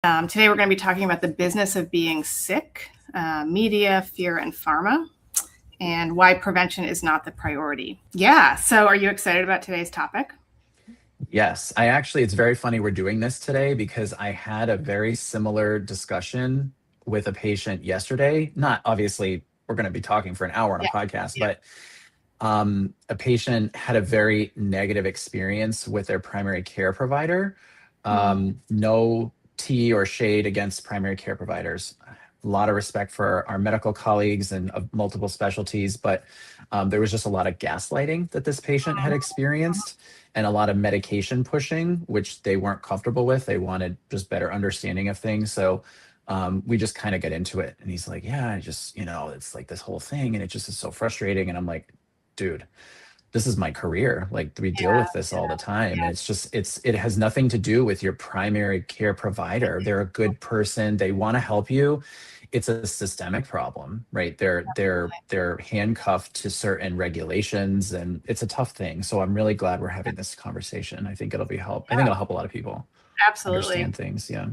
Today we're going to be talking about the business of being sick, media, fear, and pharma, and why prevention is not the priority. Yeah, so are you excited about today's topic? Yes, it's very funny we're doing this today because I had a very similar discussion with a patient yesterday. Not obviously, we're going to be talking for an hour on a Yeah, podcast, yeah. but a patient had a very negative experience with their primary care provider. No tea or shade against primary care providers. A lot of respect for our medical colleagues and of multiple specialties, but there was just a lot of gaslighting that this patient had experienced and a lot of medication pushing, which they weren't comfortable with. They wanted just better understanding of things. So we just kind of get into it. And he's like, yeah, it's like this whole thing. And it just is so frustrating. And I'm like, dude, this is my career. Like we deal with this all the time. And it has nothing to do with your primary care provider. They're a good person. They want to help you. It's a systemic problem, right? They're handcuffed to certain regulations and it's a tough thing. So I'm really glad we're having this conversation. I think I think it'll help a lot of people Absolutely. understand things. Yeah.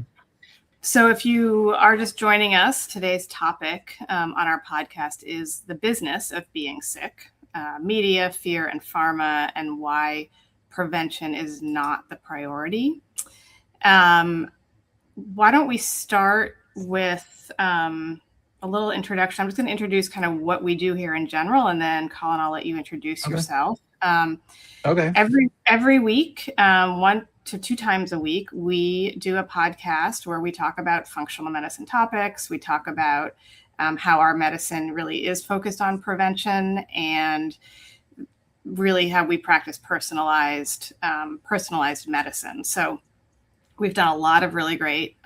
So if you are just joining us, today's topic on our podcast is the business of being sick, media, fear, and pharma, and why prevention is not the priority. Why don't we start with a little introduction? I'm just going to introduce kind of what we do here in general, and then Colin, I'll let you introduce yourself. Okay. Every week, 1 to 2 times a week, we do a podcast where we talk about functional medicine topics. We talk about how our medicine really is focused on prevention and really how we practice personalized medicine. So we've done a lot of really great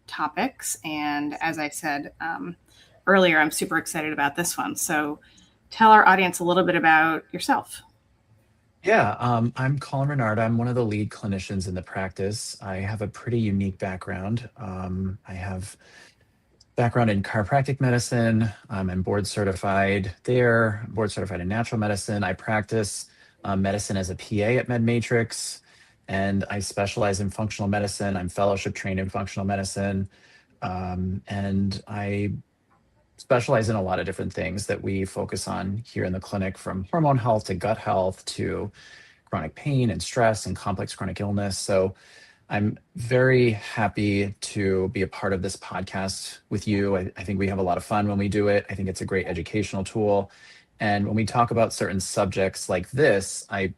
topics. And as I said earlier, I'm super excited about this one. So tell our audience a little bit about yourself. Yeah, I'm Colin Renaud. I'm one of the lead clinicians in the practice. I have a pretty unique background. I have background in chiropractic medicine. I'm board certified there, board certified in natural medicine. I practice medicine as a PA at MedMatrix, and I specialize in functional medicine. I'm fellowship trained in functional medicine, and I specialize in a lot of different things that we focus on here in the clinic, from hormone health to gut health to chronic pain and stress and complex chronic illness. So I'm very happy to be a part of this podcast with you. I think we have a lot of fun when we do it. I think it's a great educational tool. And when we talk about certain subjects like this, I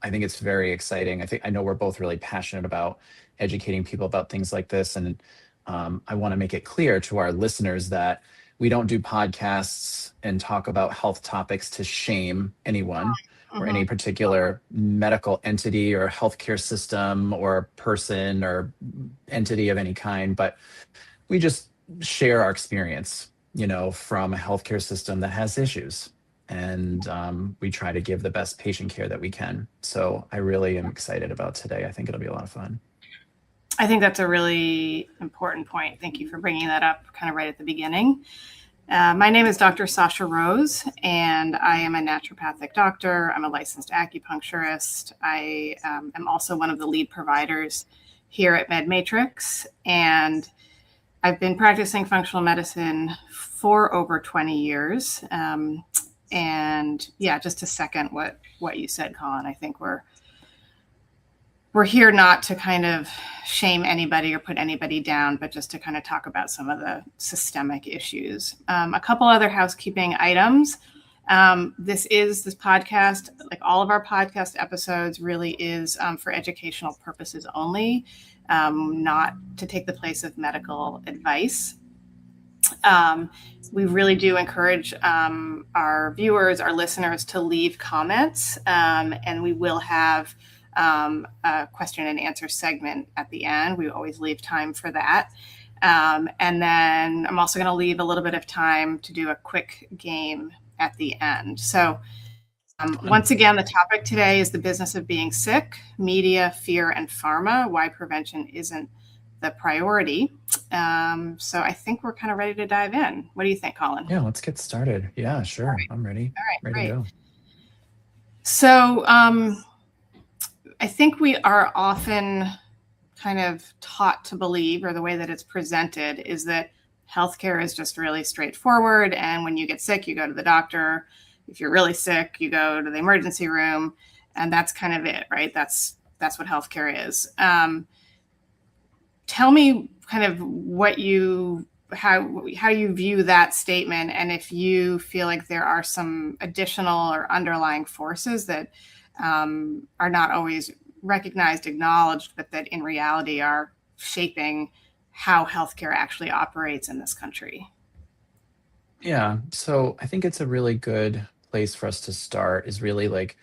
think it's very exciting. I know we're both really passionate about educating people about things like this. And I want to make it clear to our listeners that we don't do podcasts and talk about health topics to shame anyone or any particular medical entity or healthcare system or person or entity of any kind, but we just share our experience, from a healthcare system that has issues. And we try to give the best patient care that we can. So I really am excited about today. I think it'll be a lot of fun. I think that's a really important point. Thank you for bringing that up kind of right at the beginning. My name is Dr. Sasha Rose, and I am a naturopathic doctor. I'm a licensed acupuncturist. I am also one of the lead providers here at MedMatrix, and I've been practicing functional medicine for over 20 years. And yeah, just to second what you said, Colin, I think we're here not to kind of shame anybody or put anybody down, but just to kind of talk about some of the systemic issues. A couple other housekeeping items. This podcast, like all of our podcast episodes, really is for educational purposes only, not to take the place of medical advice. We really do encourage our viewers, our listeners, to leave comments, and we will have a question and answer segment at the end. We always leave time for that. And then I'm also going to leave a little bit of time to do a quick game at the end. So once again, the topic today is the business of being sick, media, fear, and pharma, why prevention isn't the priority. So I think we're kind of ready to dive in. What do you think, Colin? Yeah, let's get started. Yeah, sure. Right. I'm ready. All right, ready great. to go. So I think we are often kind of taught to believe, or the way that it's presented, is that healthcare is just really straightforward. And when you get sick, you go to the doctor. If you're really sick, you go to the emergency room, and that's kind of it, right? That's what healthcare is. Tell me kind of how you view that statement, and if you feel like there are some additional or underlying forces that are not always recognized, acknowledged, but that in reality are shaping how healthcare actually operates in this country. Yeah. So I think it's a really good place for us to start is really like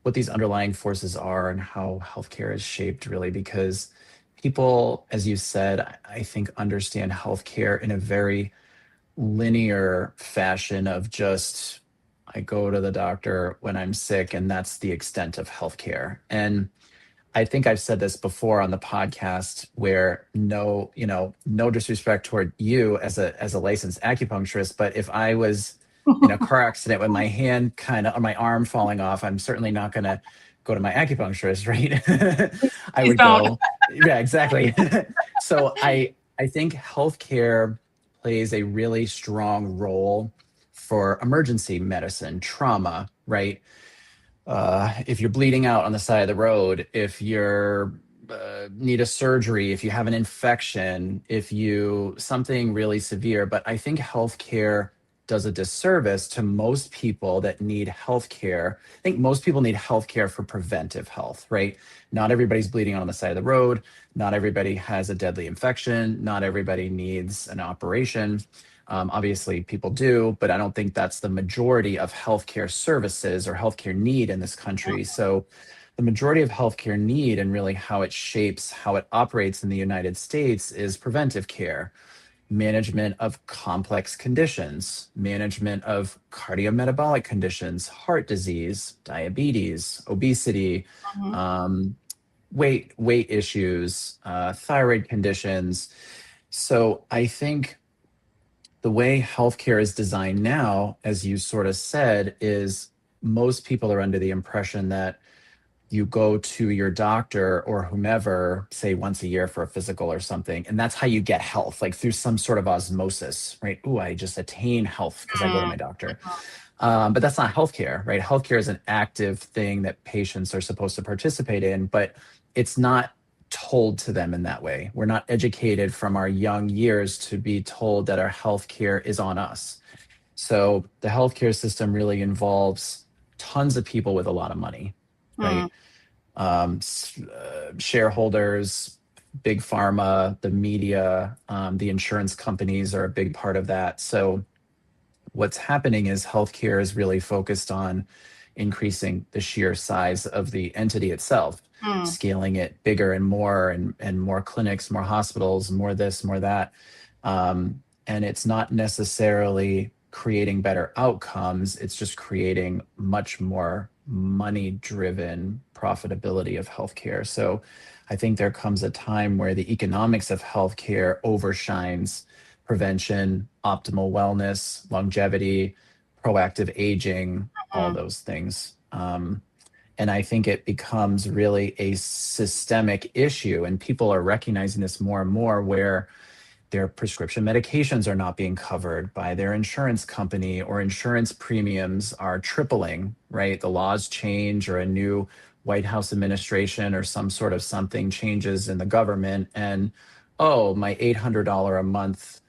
what these underlying forces are and how healthcare is shaped, really, because people, as you said, I think understand healthcare in a very linear fashion of just I go to the doctor when I'm sick, and that's the extent of healthcare. And I think I've said this before on the podcast where no disrespect toward you as a licensed acupuncturist, but if I was in a car accident with my hand kind of or my arm falling off, I'm certainly not going to go to my acupuncturist, right? I Please would don't. go, yeah, exactly. So I think healthcare plays a really strong role for emergency medicine, trauma, right? If you're bleeding out on the side of the road, if you're need a surgery, if you have an infection, if you something really severe. But I think healthcare does a disservice to most people that need healthcare. I think most people need healthcare for preventive health, right? Not everybody's bleeding out on the side of the road. Not everybody has a deadly infection. Not everybody needs an operation. Obviously, people do, but I don't think that's the majority of healthcare services or healthcare need in this country. So, the majority of healthcare need and really how it shapes how it operates in the United States is preventive care, management of complex conditions, management of cardiometabolic conditions, heart disease, diabetes, obesity, Mhm. um, weight issues, thyroid conditions. So, I think the way healthcare is designed now, as you sort of said, is most people are under the impression that you go to your doctor or whomever, say once a year for a physical or something, and that's how you get health, like through some sort of osmosis, right? Ooh, I just attain health because I go to my doctor. But that's not healthcare, right? Healthcare is an active thing that patients are supposed to participate in, but it's not told to them in that way. We're not educated from our young years to be told that our healthcare is on us. So the healthcare system really involves tons of people with a lot of money, Mm. right? Shareholders, big pharma, the media, the insurance companies are a big part of that. So what's happening is healthcare is really focused on increasing the sheer size of the entity itself, Mm. scaling it bigger and more clinics, more hospitals, more this, more that. And it's not necessarily creating better outcomes, it's just creating much more money driven profitability of healthcare. So I think there comes a time where the economics of healthcare overshines prevention, optimal wellness, longevity, proactive aging, all Mm. those things. And I think it becomes really a systemic issue. And people are recognizing this more and more where their prescription medications are not being covered by their insurance company or insurance premiums are tripling, right? The laws change or a new White House administration or some sort of something changes in the government. And, oh, my $800 a month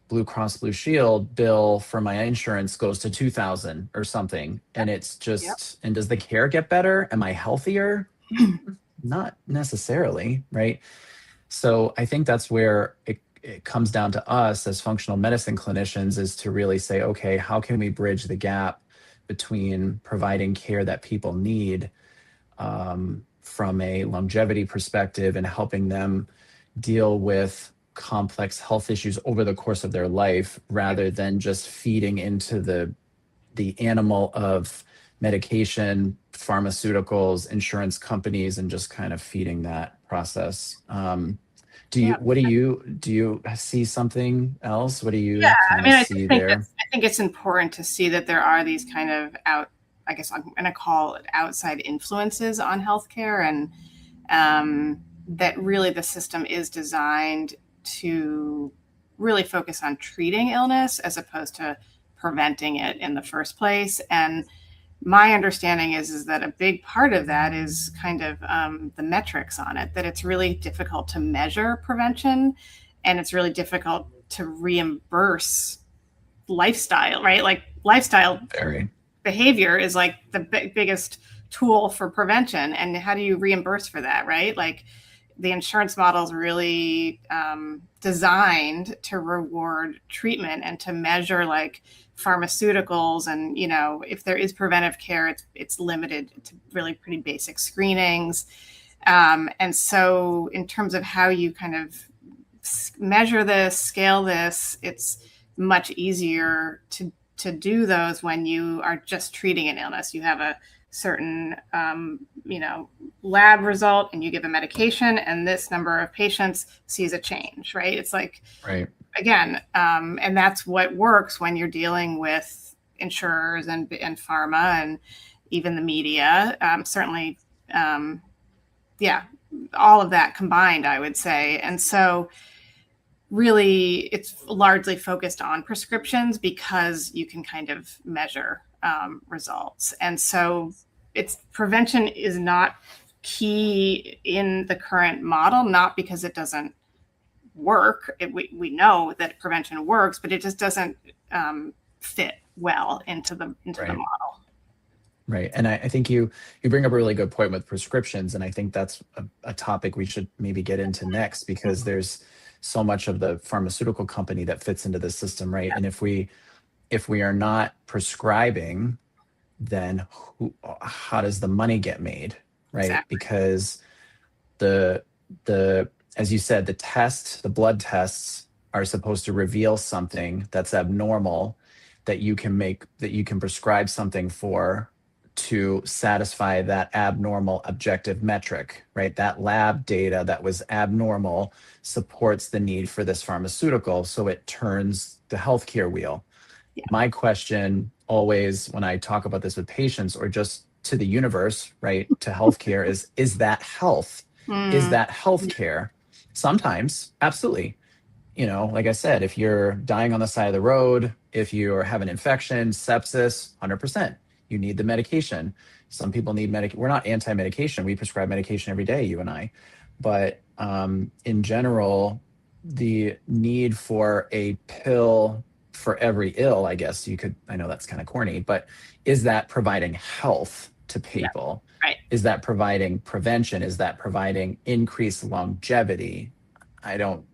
Blue Cross Blue Shield bill for my insurance goes to 2000 or something. And it's Yep. just, and does the care get better? Am I healthier? Not necessarily, right? So I think that's where it comes down to us as functional medicine clinicians is to really say, okay, how can we bridge the gap between providing care that people need from a longevity perspective and helping them deal with complex health issues over the course of their life rather than just feeding into the animal of medication, pharmaceuticals, insurance companies, and just kind of feeding that process. Yeah. Do you see something else? What do Yeah, you I kind mean, of see there? I think it's important to see that there are these kind of I guess I'm going to call it outside influences on healthcare, and that really the system is designed to really focus on treating illness as opposed to preventing it in the first place. And my understanding is that a big part of that is kind of the metrics on it, that it's really difficult to measure prevention, and it's really difficult to reimburse lifestyle, right? Like lifestyle Very. behavior is like the biggest tool for prevention. And how do you reimburse for that, right? Like the insurance model is really designed to reward treatment and to measure like pharmaceuticals. And, you know, if there is preventive care, it's limited to really pretty basic screenings. And so in terms of how you kind of measure this, scale this, it's much easier to do those when you are just treating an illness. You have a certain, you know, lab result and you give a medication and this number of patients sees a change, right? It's like, Right. again, and that's what works when you're dealing with insurers and pharma and even the media. Certainly, yeah, all of that combined, I would say. And so really it's largely focused on prescriptions because you can kind of measure results. And so it's prevention is not key in the current model, not because it doesn't work. We know that prevention works, but it just doesn't fit well into the model. Right. And I think you bring up a really good point with prescriptions. And I think that's a topic we should maybe get into next, because there's so much of the pharmaceutical company that fits into the system, right? And if we are not prescribing, then how does the money get made, right? Exactly. Because the as you said, the blood tests are supposed to reveal something that's abnormal that you can prescribe something for to satisfy that abnormal objective metric, right? That lab data that was abnormal supports the need for this pharmaceutical, so it turns the healthcare wheel. Yeah. My question always when I talk about this with patients or just to the universe, right, to healthcare is that health? Is that healthcare? Sometimes, absolutely. You know, like I said, if you're dying on the side of the road, if you have an infection, sepsis, 100%, you need the medication. Some people need medication. We're not anti-medication. We prescribe medication every day, you and I. But in general, the need for a pill for every ill, I guess you could, I know that's kind of corny, but is that providing health to people? Yeah, right. Is that providing prevention? Is that providing increased longevity? I don't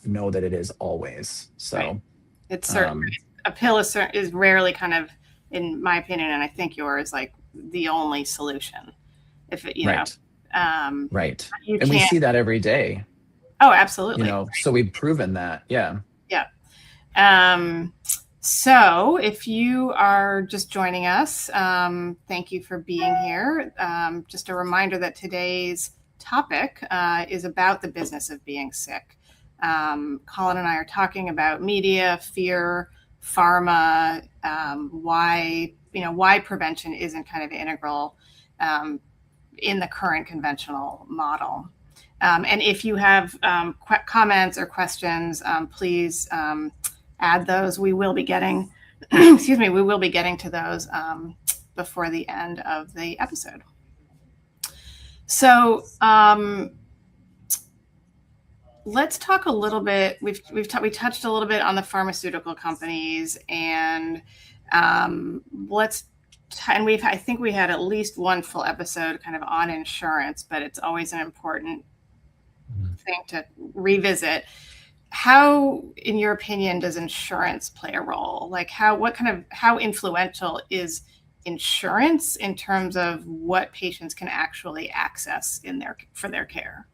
know that it is always. So right. It's certainly a pill is rarely kind of, in my opinion, and I think yours, like the only solution. If it, you right. know, Right. you And we can't. see that every day. Oh, absolutely. You know, so we've proven that. Yeah. Yeah. So if you are just joining us, thank you for being here. Just a reminder that today's topic is about the business of being sick. Colin and I are talking about media, fear, pharma, why prevention isn't kind of integral in the current conventional model. And if you have comments or questions, please add those. We will be getting, excuse me, we will be getting to those before the end of the episode. So let's talk a little bit. We touched a little bit on the pharmaceutical companies, and I think we had at least one full episode kind of on insurance, but it's always an important thing to revisit. How, in your opinion, does insurance play a role? Like how influential is insurance in terms of what patients can actually access for their care?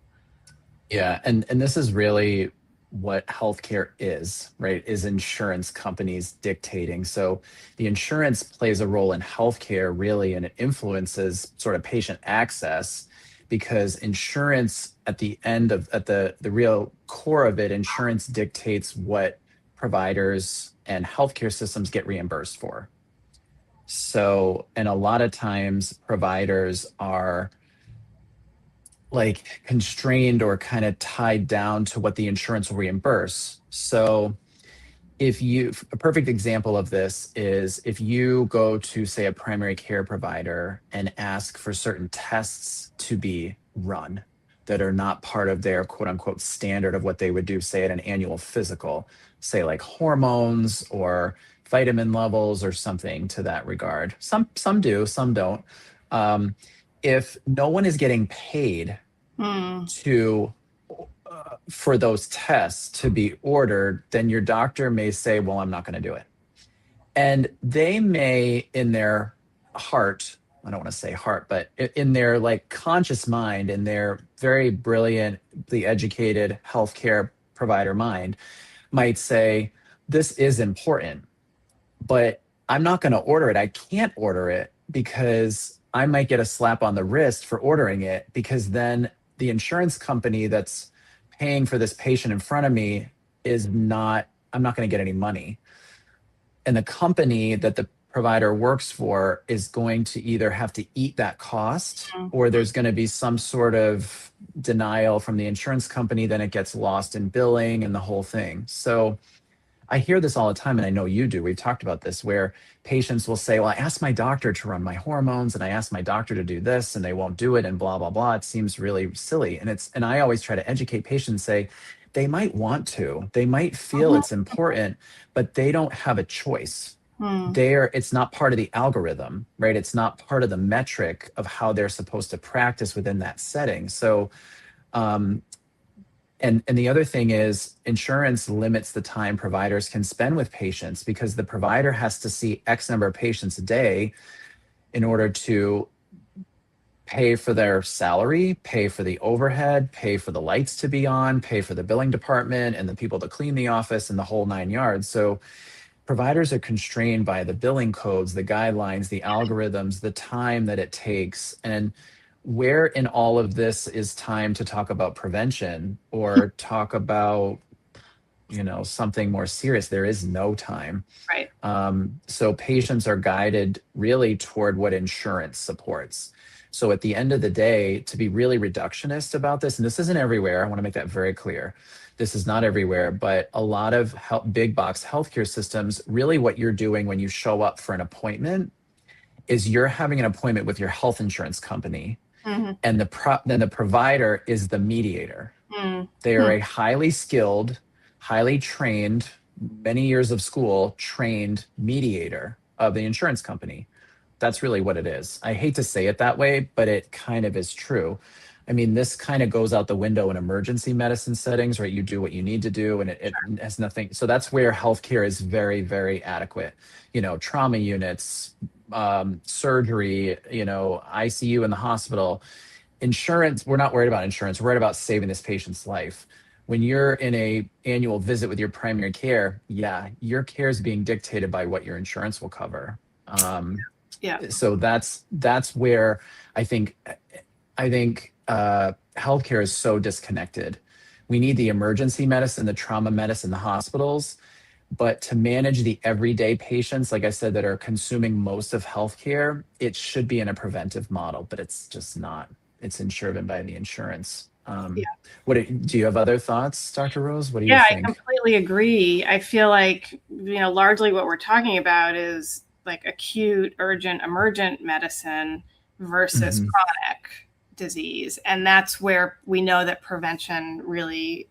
Yeah, and this is really what healthcare is, right? Is insurance companies dictating. So the insurance plays a role in healthcare really, and it influences sort of patient access, because insurance at the real core of it, insurance dictates what providers and healthcare systems get reimbursed for. So, and a lot of times providers are like constrained or kind of tied down to what the insurance will reimburse. So a perfect example of this is if you go to, say, a primary care provider and ask for certain tests to be run that are not part of their quote unquote standard of what they would do, say, at an annual physical, say like hormones or vitamin levels or something to that regard. Some do, some don't. Um, if no one is getting paid Mm. to for those tests to be ordered, then your doctor may say, well, I'm not going to do it. And they may, in their heart, I don't want to say heart, but in their like conscious mind, in their very brilliantly educated healthcare provider mind, might say, this is important, but I'm not going to order it. I can't order it because I might get a slap on the wrist for ordering it, because then the insurance company that's paying for this patient in front of me I'm not going to get any money. And the company that the provider works for is going to either have to eat that cost, Mm. or there's going to be some sort of denial from the insurance company. Then it gets lost in billing and the whole thing. So I hear this all the time, and I know you do. We've talked about this, where patients will say, well, I asked my doctor to run my hormones and I asked my doctor to do this and they won't do it and blah, blah, blah. It seems really silly. And I always try to educate patients, say, they might want to, they might feel it's important, but they don't have a choice. Mm. It's not part of the algorithm, right? It's not part of the metric of how they're supposed to practice within that setting. So, and the other thing is, insurance limits the time providers can spend with patients, because the provider has to see X number of patients a day in order to pay for their salary, pay for the overhead, pay for the lights to be on, pay for the billing department and the people to clean the office and the whole 9 yards. So providers are constrained by the billing codes, the guidelines, the algorithms, the time that it takes. And where in all of this is time to talk about prevention or talk about, something more serious? There is no time. Right. So patients are guided really toward what insurance supports. So at the end of the day, to be really reductionist about this, and this isn't everywhere, I want to make that very clear. This is not everywhere, but a lot of big box healthcare systems, really what you're doing when you show up for an appointment is you're having an appointment with your health insurance company, Mm-hmm. and then the provider is the mediator. They are Mm. a highly skilled, highly trained, many years of school trained mediator of the insurance company. That's really what it is. I hate to say it that way, but it kind of is true. I mean, this kind of goes out the window in emergency medicine settings, right? You do what you need to do, and it has nothing. So that's where healthcare is very, very adequate. Trauma units, surgery, ICU in the hospital. Insurance, we're not worried about insurance. We're worried about saving this patient's life. When you're in a annual visit with your primary care, yeah, your care is being dictated by what your insurance will cover. Yeah. So that's where I think healthcare is so disconnected. We need the emergency medicine, the trauma medicine, the hospitals, but to manage the everyday patients, like I said, that are consuming most of healthcare, it should be in a preventive model, but it's just not. It's insured by the insurance. Yeah. Do you have other thoughts, Dr. Rose? What do you Yeah, I think? completely agree. I feel like, largely what we're talking about is like acute, urgent, emergent medicine versus Mhm. chronic disease. And that's where we know that prevention really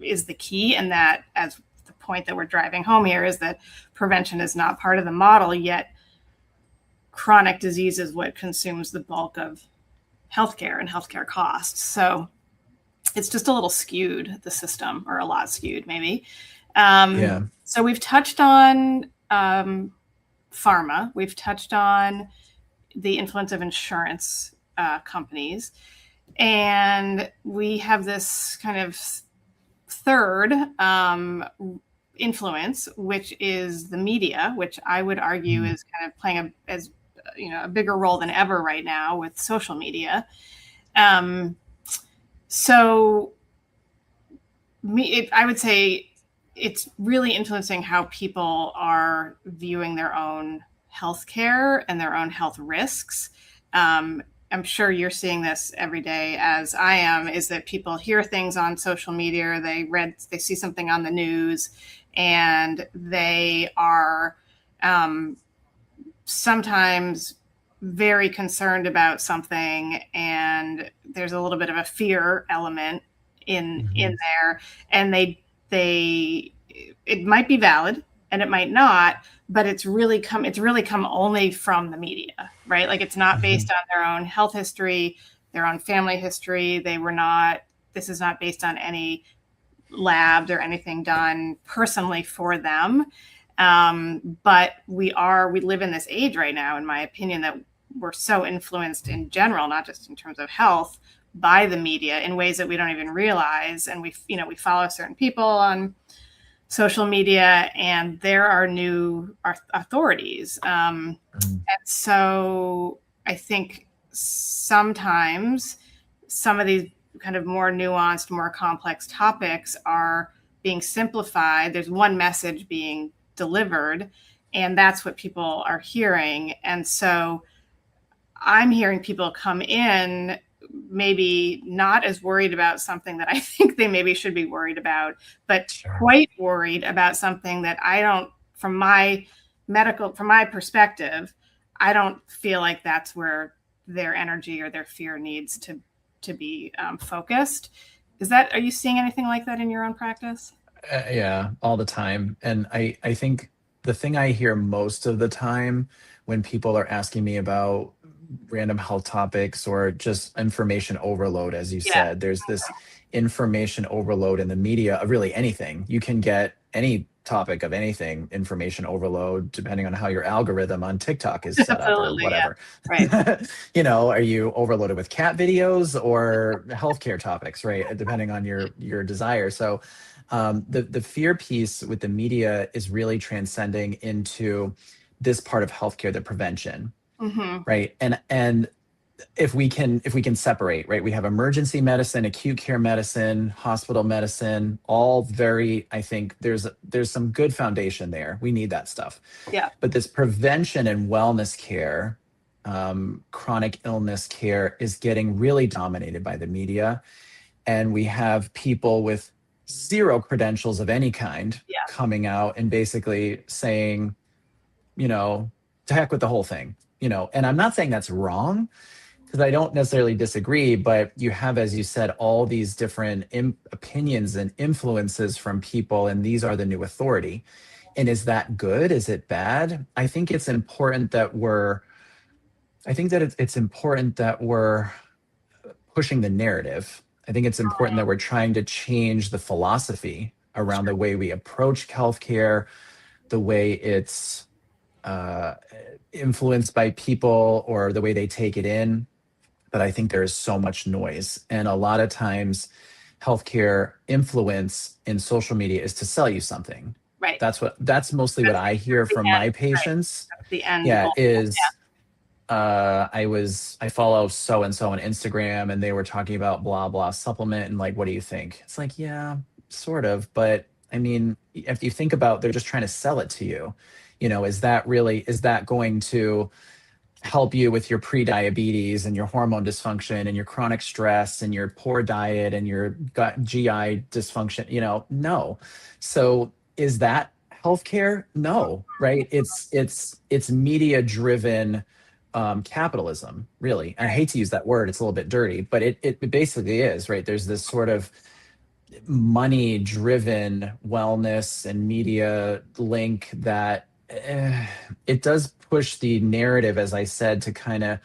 is the key. And that, as the point that we're driving home here, is that prevention is not part of the model, yet chronic disease is what consumes the bulk of healthcare and healthcare costs. So it's just a little skewed, the system, or a lot skewed, maybe. Yeah. So we've touched on pharma. We've touched on the influence of insurance companies. And we have this kind of third influence, which is the media, which I would argue Mhm. is kind of playing a bigger role than ever right now with social media. So I would say it's really influencing how people are viewing their own healthcare and their own health risks. I'm sure you're seeing this every day as I am, is that people hear things on social media, or they see something on the news, and they are sometimes very concerned about something, and there's a little bit of a fear element in Mhm. there, and they it might be valid and it might not, but it's really come only from the media, right? Like, it's not Mhm. based on their own health history, their own family history. They were not This is not based on any labs or anything done personally for them. But we live in this age right now, in my opinion, that we're so influenced in general, not just in terms of health, by the media in ways that we don't even realize. And we follow certain people on social media, and there are new authorities. Mhm. And so I think sometimes some of these kind of more nuanced, more complex topics are being simplified. There's one message being delivered, and that's what people are hearing. And so I'm hearing people come in maybe not as worried about something that I think they maybe should be worried about, but Sure. quite worried about something that I don't, from my perspective, I don't feel like that's where their energy or their fear needs to be focused. Are you seeing anything like that in your own practice? Yeah, all the time. And I think the thing I hear most of the time when people are asking me about random health topics or just information overload, as you Yeah. said, there's this information overload in the media of really anything. You can get any topic of anything, information overload, depending on how your algorithm on TikTok is set up or Absolutely. Yeah. whatever. Right. Are you overloaded with cat videos or healthcare topics, right? Depending on your desire. So the fear piece with the media is really transcending into this part of healthcare, the prevention, Mm-hmm. right? And if we can separate, right? We have emergency medicine, acute care medicine, hospital medicine, all very, I think there's some good foundation there. We need that stuff. Yeah. But this prevention and wellness care, chronic illness care is getting really dominated by the media. And we have people with zero credentials of any kind Yeah. coming out and basically saying, you know, to heck with the whole thing, and I'm not saying that's wrong because I don't necessarily disagree, but you have, as you said, all these different opinions and influences from people, and these are the new authority. And is that good? Is it bad? I think that it's important that we're pushing the narrative. I think it's important that we're trying to change the philosophy around the way we approach healthcare, the way it's uh, influenced by people or the way they take it in. But I think there is so much noise. And a lot of times, healthcare influence in social media is to sell you something. Right. That's mostly what That's I hear the from end. my Right. patients. That's the end Yeah, goal. is I follow so and so on Instagram and they were talking about blah blah supplement and like, what do you think? It's like, yeah, sort of, but I mean, if you think about, they're just trying to sell it to you. Is that going to help you with your pre-diabetes and your hormone dysfunction and your chronic stress and your poor diet and your gut GI dysfunction? No. So is that healthcare? No, right? It's media driven capitalism, really. I Right. hate to use that word; it's a little bit dirty, but it basically is, right? There's this sort of money driven wellness and media link that it does push the narrative, as I said, to kind of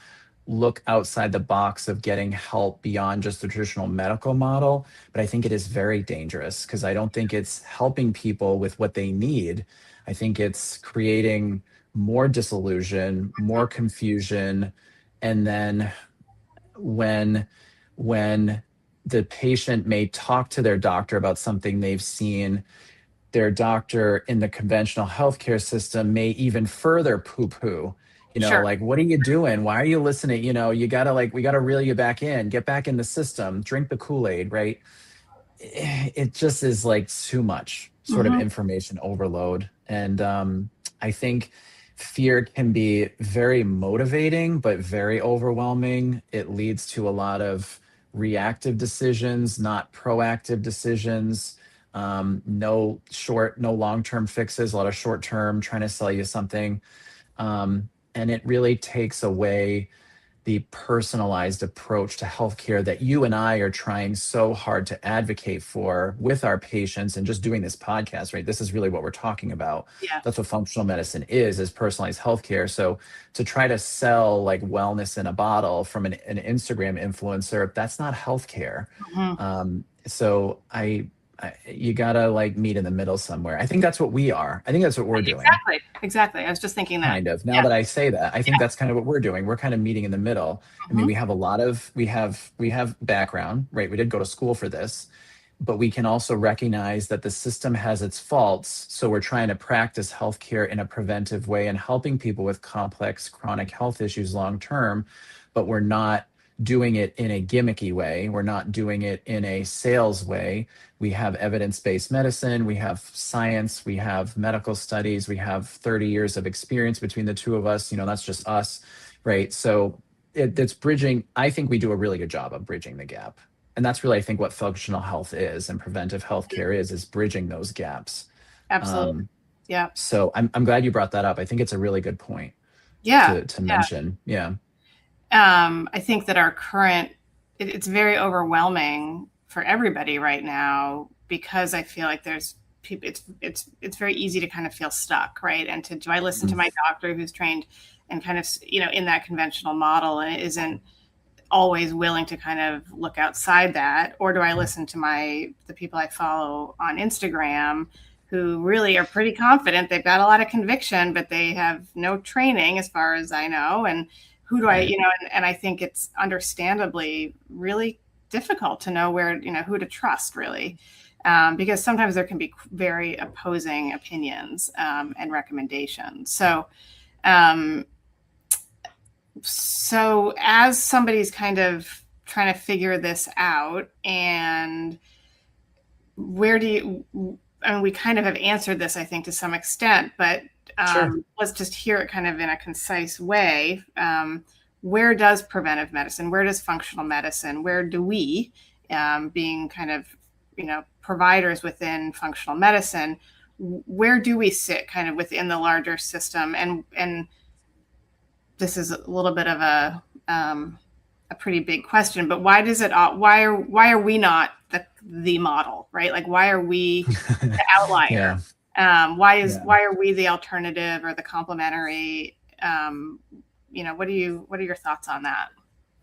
look outside the box of getting help beyond just the traditional medical model. But I think it is very dangerous because I don't think it's helping people with what they need. I think it's creating more disillusion, more confusion. And then when when the patient may talk to their doctor about something they've seen, their doctor in the conventional healthcare system may even further poo poo, Sure. like, what are you doing? Why are you listening? You gotta, like, we gotta reel you back in, get back in the system, drink the Kool-Aid, right? It just is like too much sort of Hmm. information overload. And I think fear can be very motivating, but very overwhelming. It leads to a lot of reactive decisions, not proactive decisions. No long-term fixes, a lot of short-term trying to sell you something. And it really takes away the personalized approach to healthcare that you and I are trying so hard to advocate for with our patients and just doing this podcast, right? This is really what we're talking about. Yeah. That's what functional medicine is personalized healthcare. So to try to sell like wellness in a bottle from an Instagram influencer, that's not healthcare. Mhm. You gotta like meet in the middle somewhere. I think that's what we are. I think that's what we're doing. Exactly. I was just thinking that. Kind of. Now Yeah. that I say that, I think that's kind of what we're doing. We're kind of meeting in the middle. I mean, Mhm. we have background, right? We did go to school for this, but we can also recognize that the system has its faults. So we're trying to practice healthcare in a preventive way and helping people with complex chronic health issues long term, but we're not doing it in a gimmicky way. We're not doing it in a sales way. We have evidence-based medicine, we have science, we have medical studies, we have 30 years of experience between the two of us. That's just us, right? So it's bridging. I think we do a really good job of bridging the gap. And that's really, I think, what functional health is and preventive healthcare is bridging those gaps. Absolutely. Um, Yeah. so I'm glad you brought that up. I think it's a really good point Yeah. to mention. Yeah. I think that it's very overwhelming for everybody right now because I feel like there's people. It's very easy to kind of feel stuck, right? And do I listen to Mhm. my doctor who's trained and kind of in that conventional model and isn't always willing to kind of look outside that, or do I listen to the people I follow on Instagram who really are pretty confident, they've got a lot of conviction, but they have no training as far as I know, and who do I, Right. and I think it's understandably really difficult to know who to trust really, because sometimes there can be very opposing opinions and recommendations. Um, so as somebody's kind of trying to figure this out, and where do you, I mean, we kind of have answered this, I think, to some extent, but Sure. let's just hear it kind of in a concise way. Where does preventive medicine, where does functional medicine, where do we, being kind of, providers within functional medicine, where do we sit kind of within the larger system? And this is a little bit of a pretty big question, but why are we not the model, right? Like, why are we the outlier? Yeah. Yeah. Why are we the alternative or the complementary? What are your thoughts on that?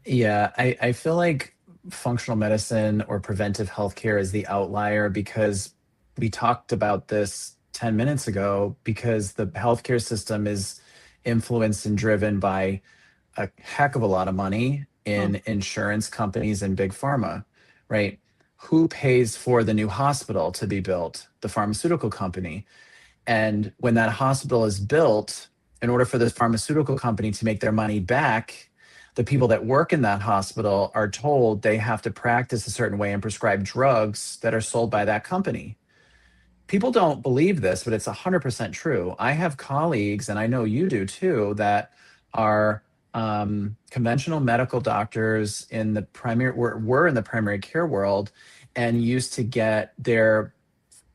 Yeah. I feel like functional medicine or preventive healthcare is the outlier because we talked about this 10 minutes ago because the healthcare system is influenced and driven by a heck of a lot of money Hmm. in insurance companies and big pharma, right? Who pays for the new hospital to be built? The pharmaceutical company. And when that hospital is built, in order for this pharmaceutical company to make their money back, the people that work in that hospital are told they have to practice a certain way and prescribe drugs that are sold by that company. People don't believe this, but it's 100% true. I have colleagues, and I know you do too, that are conventional medical doctors in the were in the primary care world and used to get their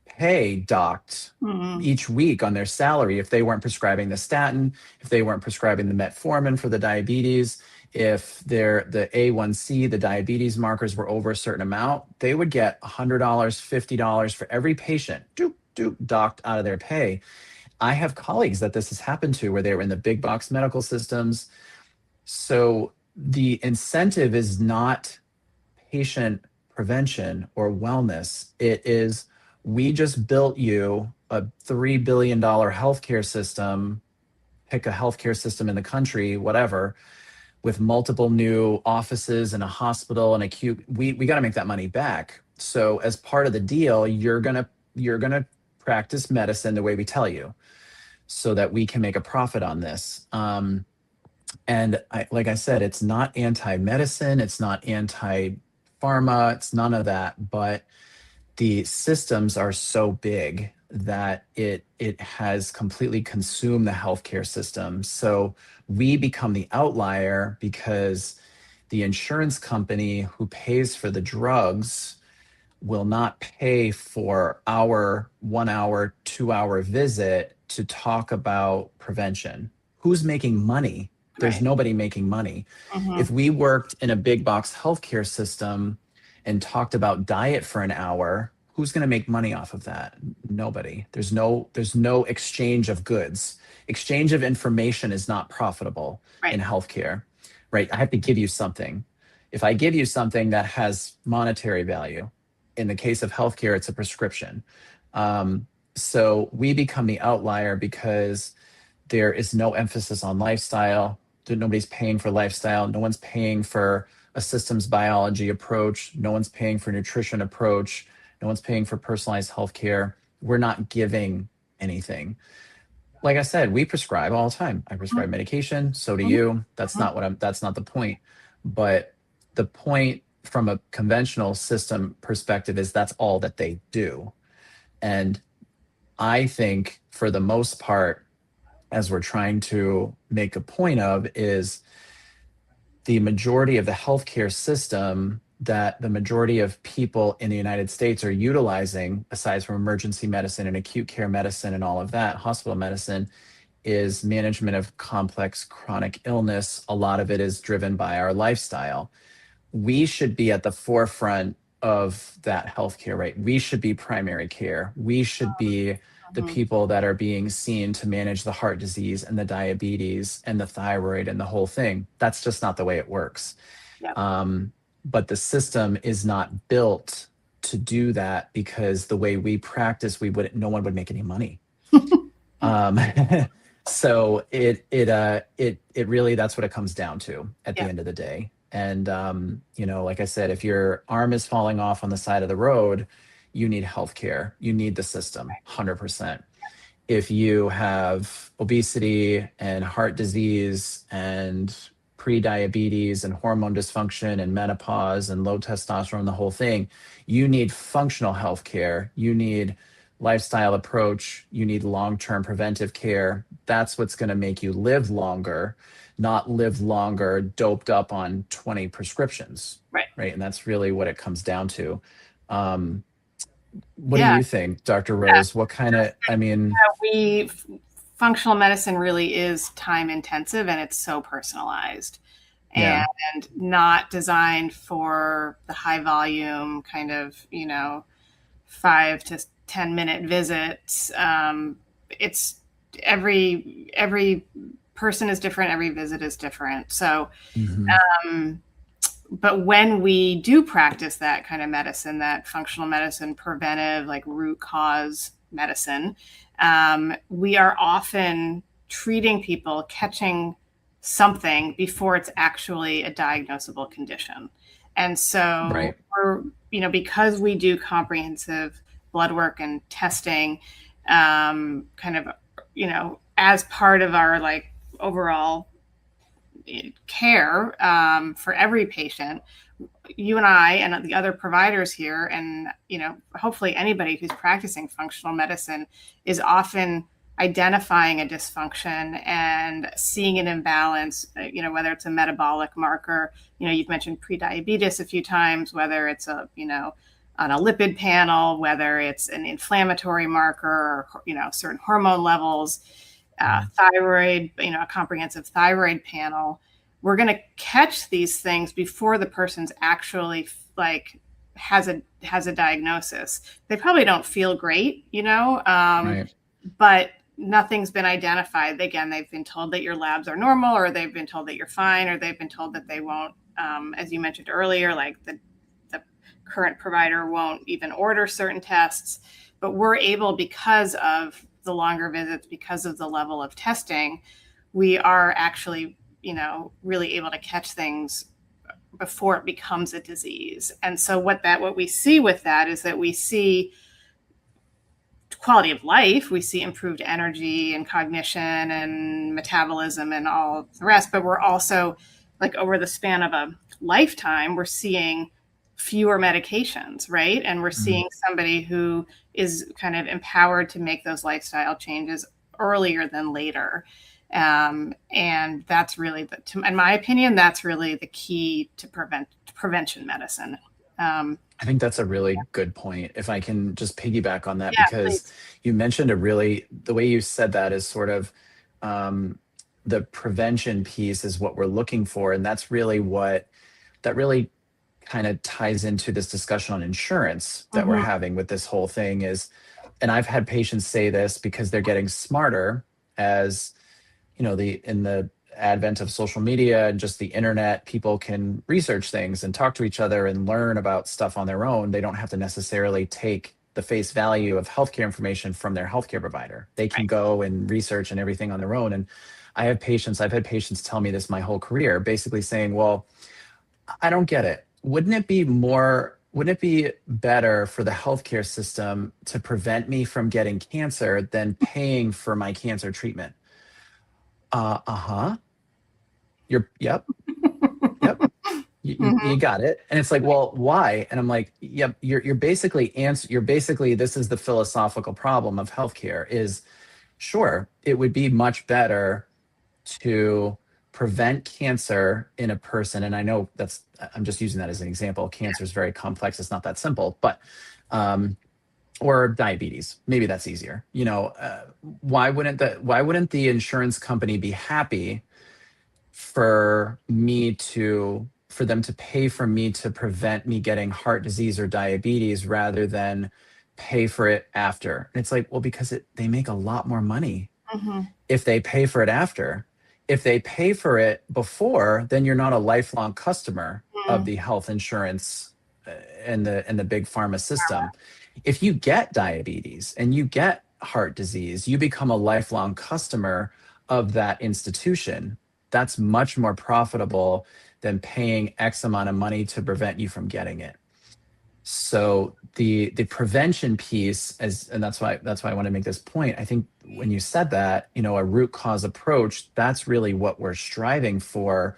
pay docked Hmm. each week on their salary if they weren't prescribing the statin, if they weren't prescribing the metformin for the diabetes, if the A1C, the diabetes markers were over a certain amount, they would get $100, $50 for every patient, doop, doop, docked out of their pay. I have colleagues that this has happened to where they were in the big box medical systems. So the incentive is not patient prevention or wellness. It is, we just built you a $3 billion healthcare system, pick a healthcare system in the country, whatever, with multiple new offices and a hospital and acute. We got to make that money back. So as part of the deal, you're gonna practice medicine the way we tell you so that we can make a profit on this. And like I said, it's not anti-medicine, it's not anti-pharma, it's none of that. But the systems are so big that it has completely consumed the healthcare system. So we become the outlier because the insurance company who pays for the drugs will not pay for our 1 hour, 2 hour visit to talk about prevention. Who's making money? There's Right. nobody making money. Mm-hmm. If we worked in a big box healthcare system and talked about diet for an hour, who's going to make money off of that? Nobody. There's no exchange of goods. Exchange of information is not profitable in Right. healthcare, right? I have to give you something. If I give you something that has monetary value, in the case of healthcare, it's a prescription. So we become the outlier because there is no emphasis on lifestyle. Nobody's paying for lifestyle. No one's paying for a systems biology approach. No one's paying for nutrition approach. No one's paying for personalized healthcare. We're not giving anything. Like I said, we prescribe all the time. I prescribe medication. So do Mm-hmm. you. That's not the point. But the point from a conventional system perspective is that's all that they do. And I think for the most part, as we're trying to make a point of, is the majority of the healthcare system that the majority of people in the United States are utilizing, aside from emergency medicine and acute care medicine and all of that, hospital medicine, is management of complex chronic illness. A lot of it is driven by our lifestyle. We should be at the forefront of that healthcare, right? We should be primary care. We should be the Mm-hmm. people that are being seen to manage the heart disease and the diabetes and the thyroid and the whole thing. That's just not the way it works. Yep. But the system is not built to do that because the way we practice, no one would make any money. Um, so it really, that's what it comes down to at the Yep. end of the day. And like I said, if your arm is falling off on the side of the road, you need healthcare. You need the system, 100%. If you have obesity and heart disease and pre-diabetes and hormone dysfunction and menopause and low testosterone, the whole thing, you need functional healthcare. You need lifestyle approach. You need long-term preventive care. That's what's going to make you live longer, not live longer doped up on 20 prescriptions. Right. Right. And that's really what it comes down to. What do Yeah. you think, Dr. Rose? What kind of, I mean, we functional medicine really is time intensive and it's so personalized yeah. and not designed for the high volume kind of 5 to 10 minute visits. It's every person is different, every visit is different. So Mhm. but when we do practice that kind of medicine, that functional medicine, preventive, like root cause medicine, we are often treating people, catching something before it's actually a diagnosable condition. And so Right. we're, because we do comprehensive blood work and testing, kind of, as part of our like overall care for every patient, you and I and the other providers here, and hopefully anybody who's practicing functional medicine is often identifying a dysfunction and seeing an imbalance, whether it's a metabolic marker, you've mentioned prediabetes a few times, whether it's on a lipid panel, whether it's an inflammatory marker, or certain hormone levels, thyroid, a comprehensive thyroid panel. We're going to catch these things before the person's actually like has a diagnosis. They probably don't feel great, Right. but nothing's been identified. Again, they've been told that your labs are normal, or they've been told that you're fine, or they've been told that they won't, as you mentioned earlier, like the current provider won't even order certain tests. But we're able, because of the longer visits, because of the level of testing, we are actually, really able to catch things before it becomes a disease. And so what we see with that is that we see quality of life, we see improved energy and cognition and metabolism and all the rest, but we're also, like, over the span of a lifetime, we're seeing fewer medications, right? And we're seeing somebody who is kind of empowered to make those lifestyle changes earlier than later. And that's really, in my opinion, that's really the key to prevention medicine. I think that's a really good point. If I can just piggyback on that, Yeah, because please. you mentioned the way you said that is sort of the prevention piece is what we're looking for. And that's really that really kind of ties into this discussion on insurance that we're Mm-hmm. having with this whole thing is, and I've had patients say this because they're getting smarter as, in the advent of social media and just the internet, people can research things and talk to each other and learn about stuff on their own. They don't have to necessarily take the face value of healthcare information from their healthcare provider. They can Right. go and research and everything on their own. And I've had patients tell me this my whole career, basically saying, well, I don't get it. Wouldn't it be better for the healthcare system to prevent me from getting cancer than paying for my cancer treatment? Uh-huh. Yep. You Mm-hmm. got it. And it's like, well, why? And I'm like, yep, you're basically, this is the philosophical problem of healthcare is, sure, it would be much better to prevent cancer in a person. And I know I'm just using that as an example. Cancer is very complex. It's not that simple, but, or diabetes, maybe that's easier. Why wouldn't the insurance company be happy for them to pay for me to prevent me getting heart disease or diabetes rather than pay for it after? And it's like, well, because they make a lot more money Mm-hmm. if they pay for it after. If they pay for it before, then you're not a lifelong customer of the health insurance and the big pharma system. If you get diabetes and you get heart disease, you become a lifelong customer of that institution. That's much more profitable than paying X amount of money to prevent you from getting it. So the prevention piece, and that's why I want to make this point. I think when you said that, a root cause approach, that's really what we're striving for.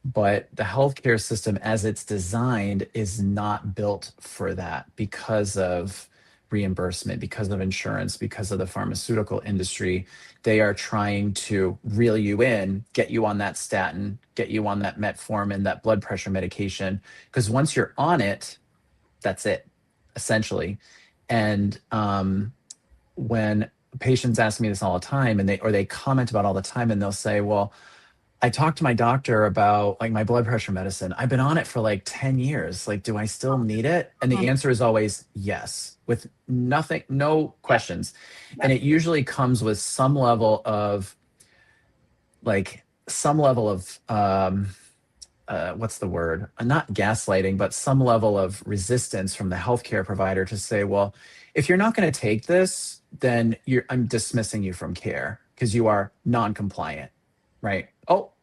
But the healthcare system as it's designed is not built for that because of reimbursement, because of insurance, because of the pharmaceutical industry. They are trying to reel you in, get you on that statin, get you on that metformin, that blood pressure medication. Because once you're on it, that's it, essentially. And when patients ask me this all the time, and they comment about all the time, and they'll say, well, I talked to my doctor about like my blood pressure medicine. I've been on it for like 10 years. Like, do I still need it? And the answer is always yes, with no questions. And it usually comes with some level of what's the word? Not gaslighting, but some level of resistance from the healthcare provider to say, well, if you're not going to take this, then I'm dismissing you from care because you are non-compliant, right? Oh,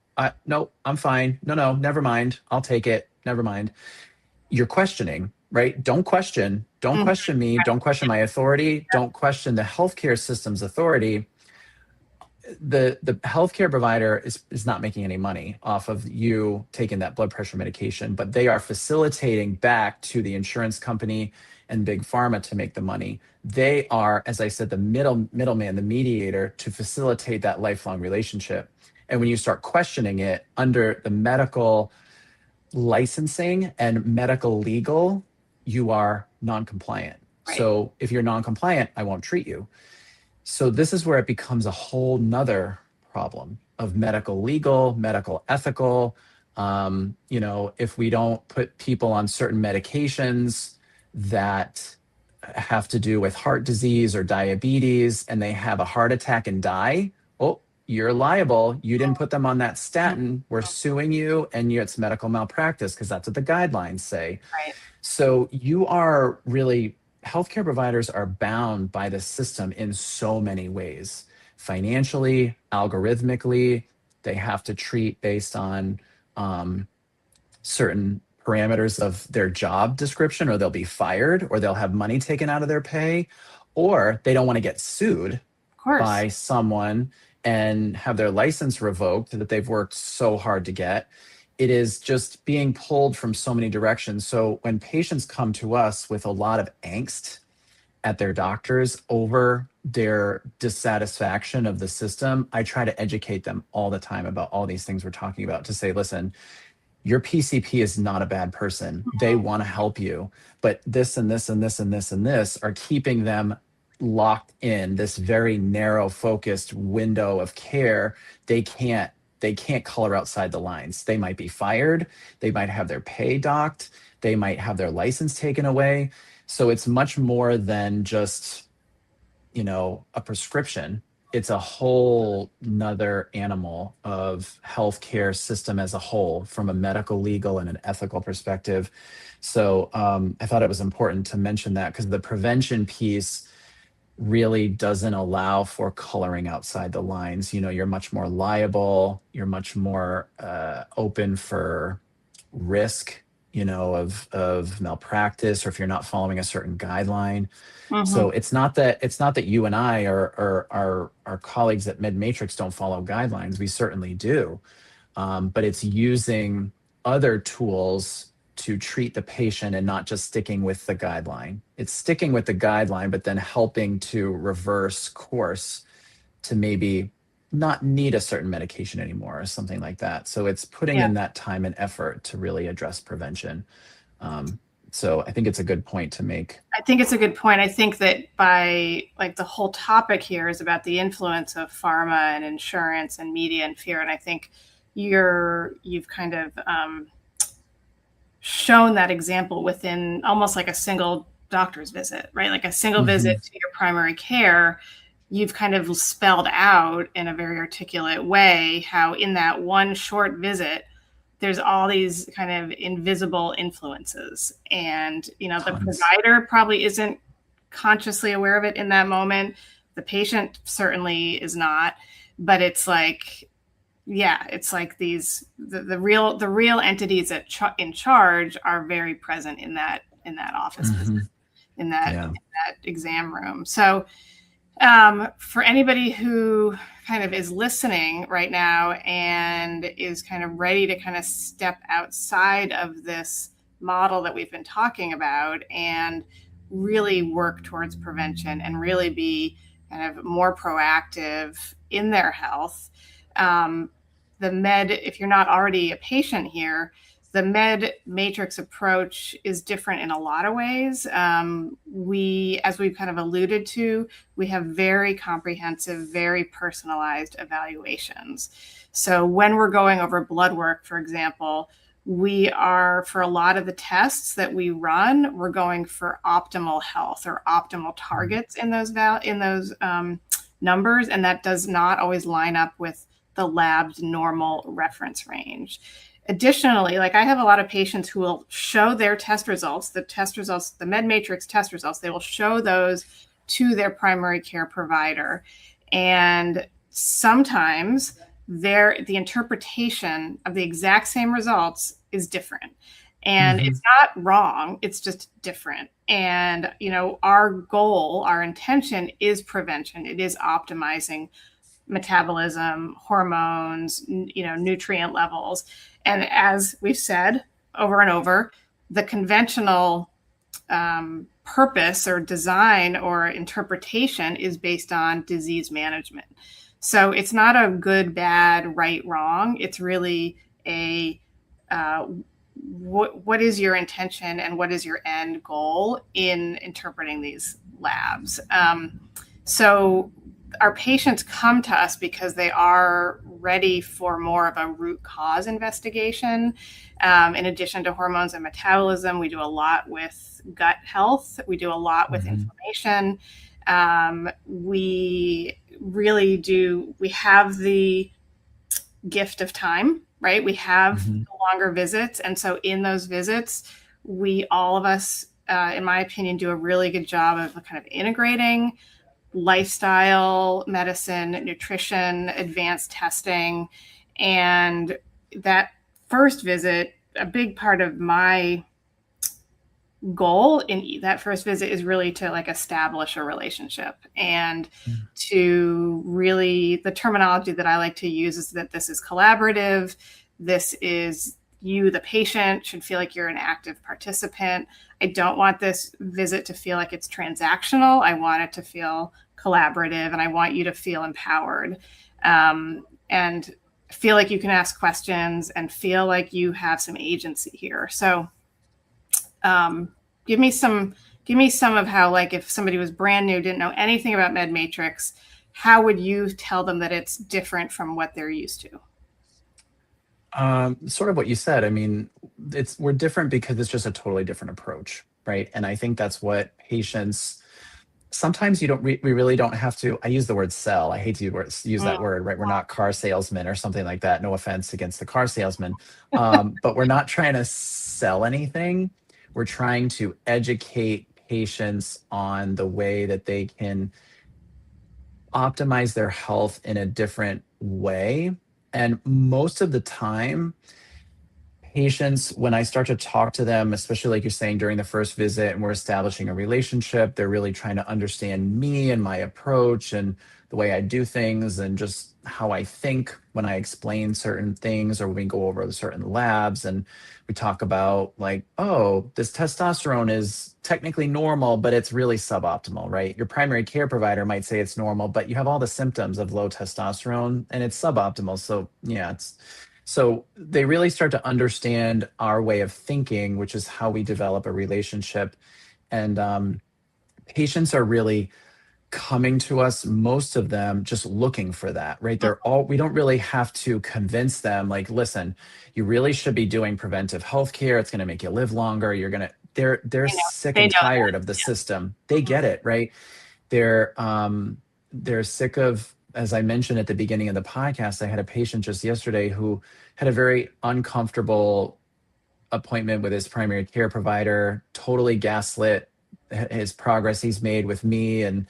no, I'm fine. No, never mind. I'll take it. Never mind. You're questioning, right? Don't question me. Don't question my authority. Don't question the healthcare system's authority. The healthcare provider is not making any money off of you taking that blood pressure medication, but they are facilitating back to the insurance company and big pharma to make the money. They are, as I said, the middleman, the mediator to facilitate that lifelong relationship. And when you start questioning it under the medical licensing and medical legal, you are non-compliant. Right. So if you're non-compliant, I won't treat you. So this is where it becomes a whole nother problem of medical legal, medical ethical. If we don't put people on certain medications that have to do with heart disease or diabetes and they have a heart attack and die, oh, you're liable. You didn't put them on that statin. We're suing you and it's medical malpractice because that's what the guidelines say. Right. So healthcare providers are bound by the system in so many ways. Financially, algorithmically, they have to treat based on certain parameters of their job description, or they'll be fired, or they'll have money taken out of their pay, or they don't want to get sued by someone and have their license revoked that they've worked so hard to get. it is just being pulled from so many directions. So when patients come to us with a lot of angst at their doctors over their dissatisfaction of the system, I try to educate them all the time about all these things we're talking about, to say, listen, your PCP is not a bad person. They want to help you, but this and this and this and this and this are keeping them locked in this very narrow focused window of care. They can't color outside the lines. They might be fired, they might have their pay docked, they might have their license taken away. So it's much more than just, a prescription. It's a whole nother animal of healthcare system as a whole, from a medical, legal, and an ethical perspective. So I thought it was important to mention that, because the prevention piece really doesn't allow for coloring outside the lines. You're much more liable, you're much more open for risk, of malpractice, or if you're not following a certain guideline. Mm-hmm. So it's not that you and I or our colleagues at MedMatrix don't follow guidelines. We certainly do. But it's using other tools to treat the patient and not just sticking with the guideline. It's sticking with the guideline, but then helping to reverse course to maybe not need a certain medication anymore or something like that. So it's putting Yeah. in that time and effort to really address prevention. So I think it's a good point to make. I think it's a good point. I think that by the whole topic here is about the influence of pharma and insurance and media and fear. And I think you've kind of shown that example within almost like a single doctor's visit, right? Like a single visit to your primary care. You've kind of spelled out in a very articulate way how in that one short visit, there's all these kind of invisible influences. And, the provider probably isn't consciously aware of it in that moment. The patient certainly is not, but it's like, yeah, it's like the real entities that in charge are very present in that office visit, in that exam room. So for anybody who kind of is listening right now and is kind of ready to kind of step outside of this model that we've been talking about and really work towards prevention and really be kind of more proactive in their health, if you're not already a patient here, the Med Matrix approach is different in a lot of ways. As we've kind of alluded to, we have very comprehensive, very personalized evaluations. So when we're going over blood work, for example, for a lot of the tests that we run, we're going for optimal health or optimal targets in those numbers, and that does not always line up with the lab's normal reference range. Additionally, I have a lot of patients who will show their test results, the MedMatrix test results, they will show those to their primary care provider. And sometimes the interpretation of the exact same results is different. And it's not wrong, it's just different. And, our goal, our intention is prevention. It is optimizing metabolism, hormones, nutrient levels. And as we've said over and over, the conventional purpose or design or interpretation is based on disease management. So it's not a good, bad, right, wrong. It's really what is your intention and what is your end goal in interpreting these labs. So our patients come to us because they are ready for more of a root cause investigation. In addition to hormones and metabolism, we do a lot with gut health. We do a lot with inflammation. We have the gift of time, right? We have longer visits. And so in those visits, all of us, in my opinion, do a really good job of kind of integrating lifestyle, medicine, nutrition, advanced testing. And that first visit, a big part of my goal in that first visit is really to establish a relationship and to really, the terminology that I like to use is that this is collaborative. This is you, the patient, should feel like you're an active participant. I don't want this visit to feel like it's transactional. I want it to feel collaborative, and I want you to feel empowered, and feel like you can ask questions and feel like you have some agency here. So give me some of how, like, if somebody was brand new, didn't know anything about MedMatrix, how would you tell them that it's different from what they're used to? Sort of what you said. I mean, we're different because it's just a totally different approach, right? And I think that's what patients, sometimes we really don't have to. I use the word sell. I hate to use that word, right? We're not car salesmen or something like that. No offense against the car salesman, but we're not trying to sell anything. We're trying to educate patients on the way that they can optimize their health in a different way. And most of the time, patients, when I start to talk to them, especially like you're saying during the first visit and we're establishing a relationship, they're really trying to understand me and my approach and the way I do things and just how I think when I explain certain things, or when we go over the certain labs and we talk about, like, oh, this testosterone is technically normal, but it's really suboptimal, right? Your primary care provider might say it's normal, but you have all the symptoms of low testosterone and it's suboptimal. So yeah, so they really start to understand our way of thinking, which is how we develop a relationship. And patients are really coming to us, most of them just looking for that, right? We don't really have to convince them, like, listen, you really should be doing preventive healthcare. It's going to make you live longer. They're sick and tired of the system. They get it, right? They're sick of, as I mentioned at the beginning of the podcast, I had a patient just yesterday who had a very uncomfortable appointment with his primary care provider, totally gaslit his progress he's made with me. And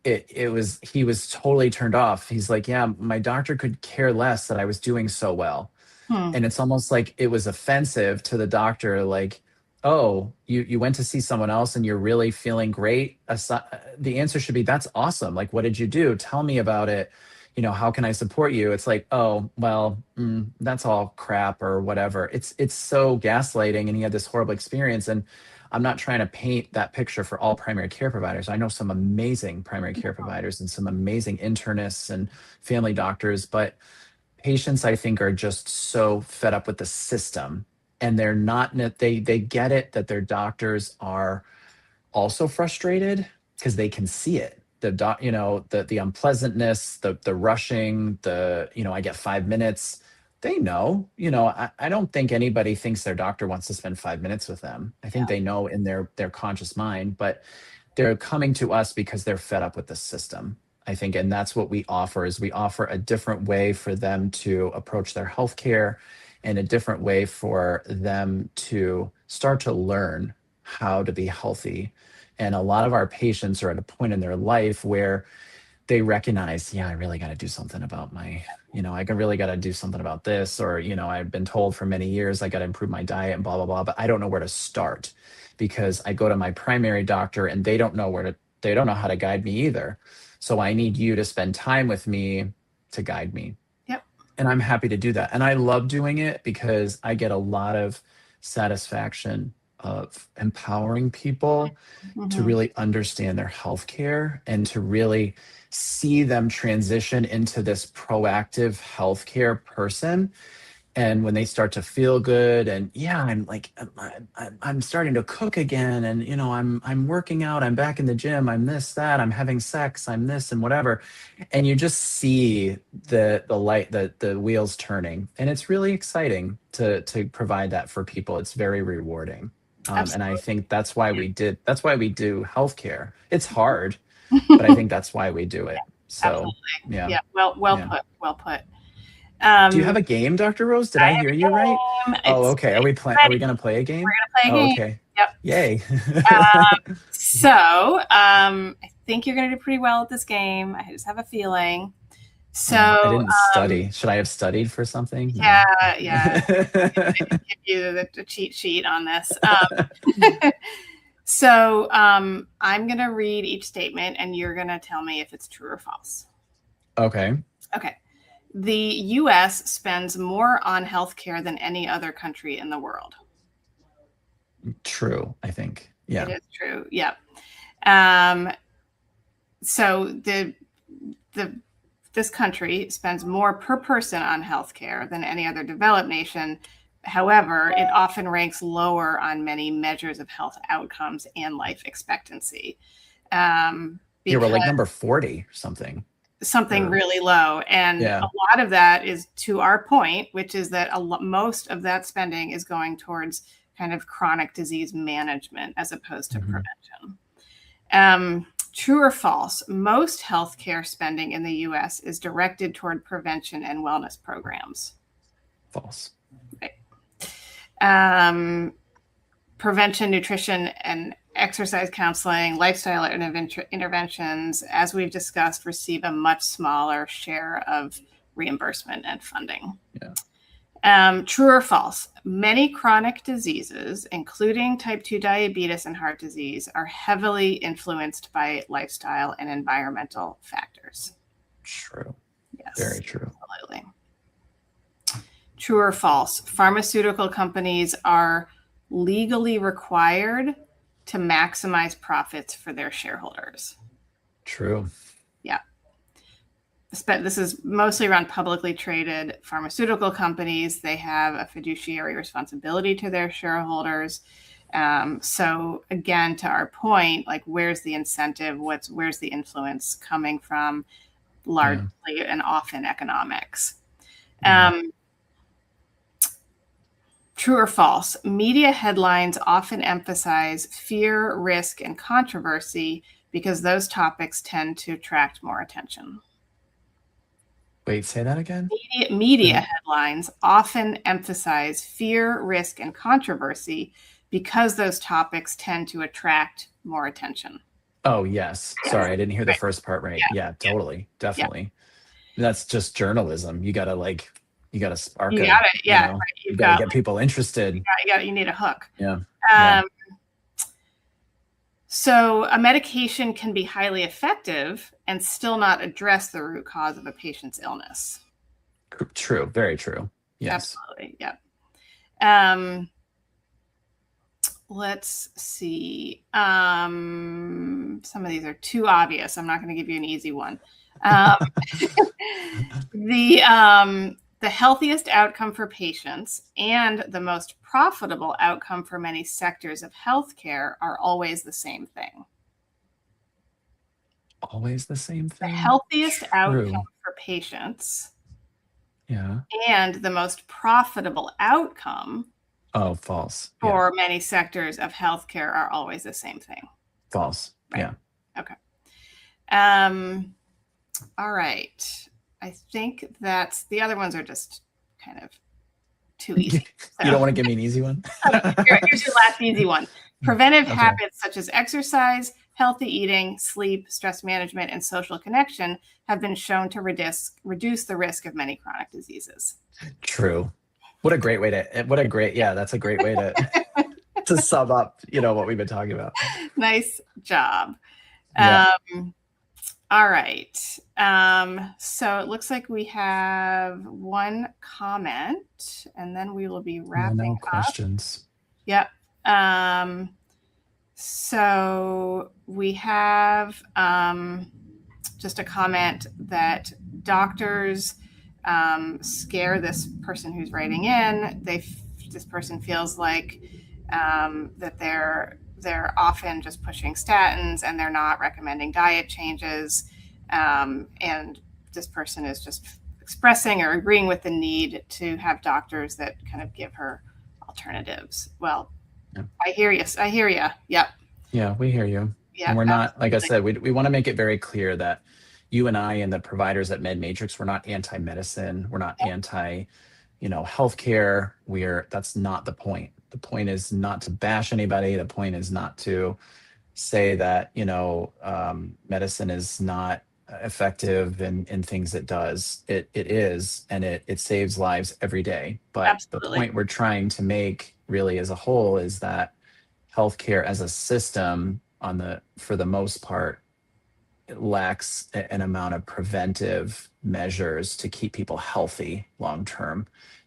he was totally turned off. He's like, yeah, my doctor could care less that I was doing so well. And it's almost like it was offensive to the doctor, like, oh, you went to see someone else and you're really feeling great. The answer should be, that's awesome. Like, what did you do? Tell me about it. How can I support you? It's like, oh, well, that's all crap or whatever. It's so gaslighting, and he had this horrible experience. And I'm not trying to paint that picture for all primary care providers. I know some amazing primary care providers and some amazing internists and family doctors, but patients, I think, are just so fed up with the system, and they're not, they get it that their doctors are also frustrated because they can see it. The unpleasantness, the rushing, I get 5 minutes. They know, I don't think anybody thinks their doctor wants to spend 5 minutes with them. I think they know in their conscious mind, but they're coming to us because they're fed up with the system, I think. And that's what we offer, is we offer a different way for them to approach their healthcare, and a different way for them to start to learn how to be healthy. And a lot of our patients are at a point in their life where they recognize, yeah, I really got to do something about I really got to do something about this, or, I've been told for many years I got to improve my diet and blah, blah, blah, but I don't know where to start, because I go to my primary doctor and they don't know how to guide me either. So I need you to spend time with me to guide me. Yep. And I'm happy to do that. And I love doing it because I get a lot of satisfaction of empowering people to really understand their healthcare, and to really see them transition into this proactive healthcare person. And when they start to feel good, and yeah, I'm like, I'm starting to cook again, and I'm working out, I'm back in the gym, I'm this, that, I'm having sex, I'm this and whatever, and you just see the light, the wheels turning, and it's really exciting to provide that for people. It's very rewarding. And I think that's why we do healthcare. It's hard, but I think that's why we do it. So absolutely. Yeah. Well put. Do you have a game, Dr. Rose? Did I hear you right? Oh, okay. Are we going to play a game? We're going to play a game. Okay. Yep. Yay. I think you're going to do pretty well at this game. I just have a feeling. So I didn't study. Should I have studied for something? Yeah. Give you the cheat sheet on this. So I'm going to read each statement, and you're going to tell me if it's true or false. Okay. The US spends more on healthcare than any other country in the world. True, I think. Yeah. It is true. Yep. So this country spends more per person on healthcare than any other developed nation. However, it often ranks lower on many measures of health outcomes and life expectancy. Yeah, we're like number 40 or something. Something really low. And Yeah. a lot of that is to our point, which is that most of that spending is going towards kind of chronic disease management as opposed to prevention. True or false? Most healthcare spending in the US is directed toward prevention and wellness programs. False. Right. Prevention, nutrition, and exercise counseling, lifestyle interventions, as we've discussed, receive a much smaller share of reimbursement and funding. Yeah. True or false? Many chronic diseases, including type 2 diabetes and heart disease, are heavily influenced by lifestyle and environmental factors. True. Yes. Very true. Absolutely. True or false? Pharmaceutical companies are legally required to maximize profits for their shareholders. True. Yeah. This is mostly around publicly traded pharmaceutical companies. They have a fiduciary responsibility to their shareholders. So again, to our point, like where's the incentive? Where's the influence coming from? Largely and often economics. True or false? Media headlines often emphasize fear, risk, and controversy because those topics tend to attract more attention. Wait, say that again? Media headlines often emphasize fear, risk, and controversy because those topics tend to attract more attention. Oh, yes. Sorry, I didn't hear the first part right. Yeah, totally. Definitely. That's just journalism. You got to spark it. Yeah. You got to get people interested. You need a hook. Yeah. So a medication can be highly effective and still not address the root cause of a patient's illness. True. Very true. Yes. Absolutely. Yeah. Let's see. Some of these are too obvious. I'm not going to give you an easy one. The healthiest outcome for patients and the most profitable outcome for many sectors of healthcare are always the same thing. Always the same thing? The healthiest outcome for patients and the most profitable outcome false. For many sectors of healthcare are always the same thing. False. Right. Yeah. Okay. All right. I think the other ones are just kind of too easy. So. You don't want to give me an easy one? Here's your last easy one. Preventive habits such as exercise, healthy eating, sleep, stress management, and social connection have been shown to reduce the risk of many chronic diseases. True. That's a great way to sum up, what we've been talking about. Nice job. Yeah. All right. So it looks like we have one comment and then we will be wrapping up. Questions. Yep. So we have just a comment that doctors scare this person who's writing in. This person feels like that they're often just pushing statins and they're not recommending diet changes. And this person is just expressing or agreeing with the need to have doctors that kind of give her alternatives. Well, I hear you. Yep. Yeah, we hear you. Yeah, and we're not, like I said, we want to make it very clear that you and I and the providers at MedMatrix, we're not anti-medicine. We're not anti, healthcare. That's not the point. The point is not to bash anybody. The point is not to say that, medicine is not effective in things it does. It is, and it saves lives every day. But Absolutely. The point we're trying to make really as a whole is that healthcare as a system for the most part lacks an amount of preventive measures to keep people healthy long term.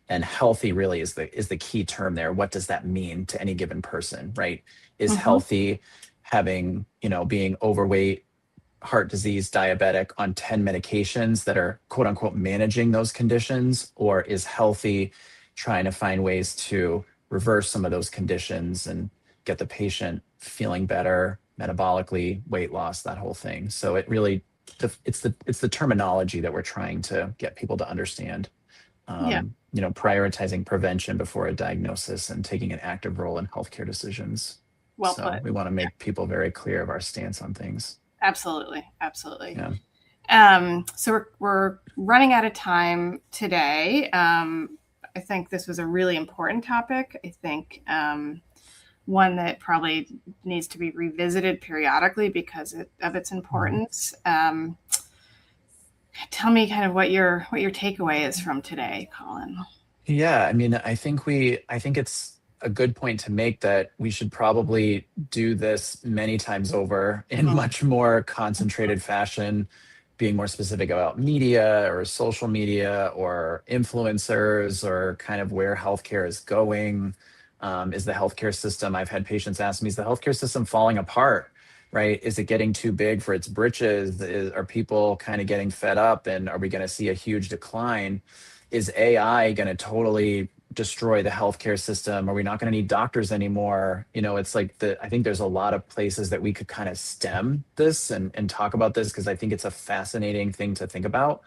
And healthy really is the key term there. What does that mean to any given person, right? Is Mm-hmm. healthy having, being overweight, heart disease, diabetic on 10 medications that are quote unquote managing those conditions? Or is healthy trying to find ways to reverse some of those conditions and get the patient feeling better metabolically, weight loss, that whole thing? So it really, it's the terminology that we're trying to get people to understand. Yeah. Prioritizing prevention before a diagnosis and taking an active role in healthcare decisions. Well So put. we want to make people very clear of our stance on things. Absolutely. Absolutely. Yeah. So we're running out of time today. I think this was a really important topic. I think one that probably needs to be revisited periodically because of its importance. Tell me kind of what your takeaway is from today, Colin. Yeah, I mean, I think it's a good point to make that we should probably do this many times over in much more concentrated fashion, being more specific about media or social media or influencers or kind of where healthcare is going. Is the healthcare system, I've had patients ask me, is the healthcare system falling apart? Right? Is it getting too big for its britches? Are people kind of getting fed up, and are we going to see a huge decline? Is AI going to totally destroy the healthcare system? Are we not going to need doctors anymore? It's like I think there's a lot of places that we could kind of stem this and talk about this, because I think it's a fascinating thing to think about.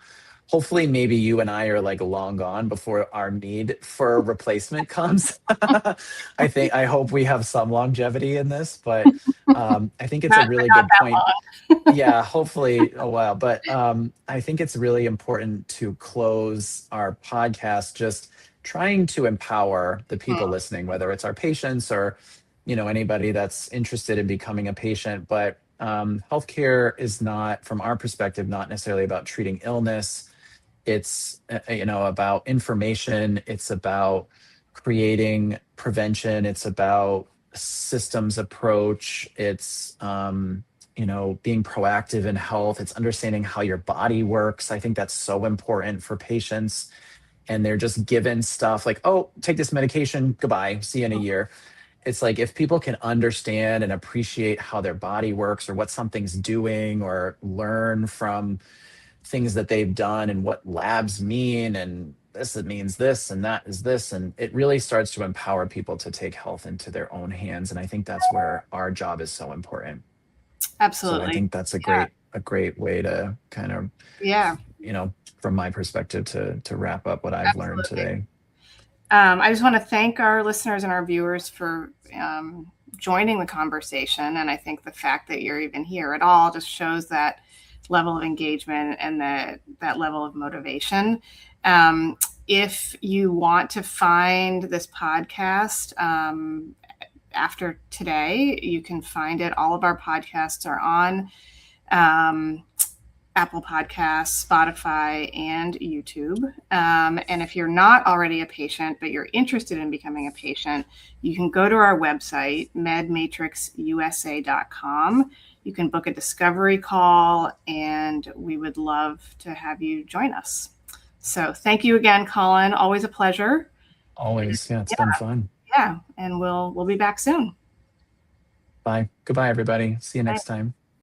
Hopefully, maybe you and I are like long gone before our need for a replacement comes. I hope we have some longevity in this, but I think it's a really good point. Yeah, hopefully a while. But I think it's really important to close our podcast just trying to empower the people listening, whether it's our patients or anybody that's interested in becoming a patient. But healthcare is not, from our perspective, not necessarily about treating illness. It's about information. It's about creating prevention. It's about systems approach. It's being proactive in health. It's understanding how your body works. I think that's so important for patients. And they're just given stuff like, oh, take this medication, goodbye, see you in a year. It's like, if people can understand and appreciate how their body works or what something's doing, or learn from things that they've done and what labs mean, and this, it means this, and that is this, and it really starts to empower people to take health into their own hands. And I think that's where our job is so important. Absolutely. So I think that's a great way to kind of, from my perspective, to wrap up what I've learned today. I just want to thank our listeners and our viewers for joining the conversation. And I think the fact that you're even here at all just shows that level of engagement and that level of motivation. If you want to find this podcast after today, you can find it. All of our podcasts are on Apple Podcasts, Spotify, and YouTube. And if you're not already a patient, but you're interested in becoming a patient, you can go to our website, medmatrixusa.com. You can book a discovery call, and we would love to have you join us. So thank you again, Colin. Always a pleasure. Always. Yeah, it's been fun. Yeah, and we'll be back soon. Bye. Goodbye, everybody. See you next time.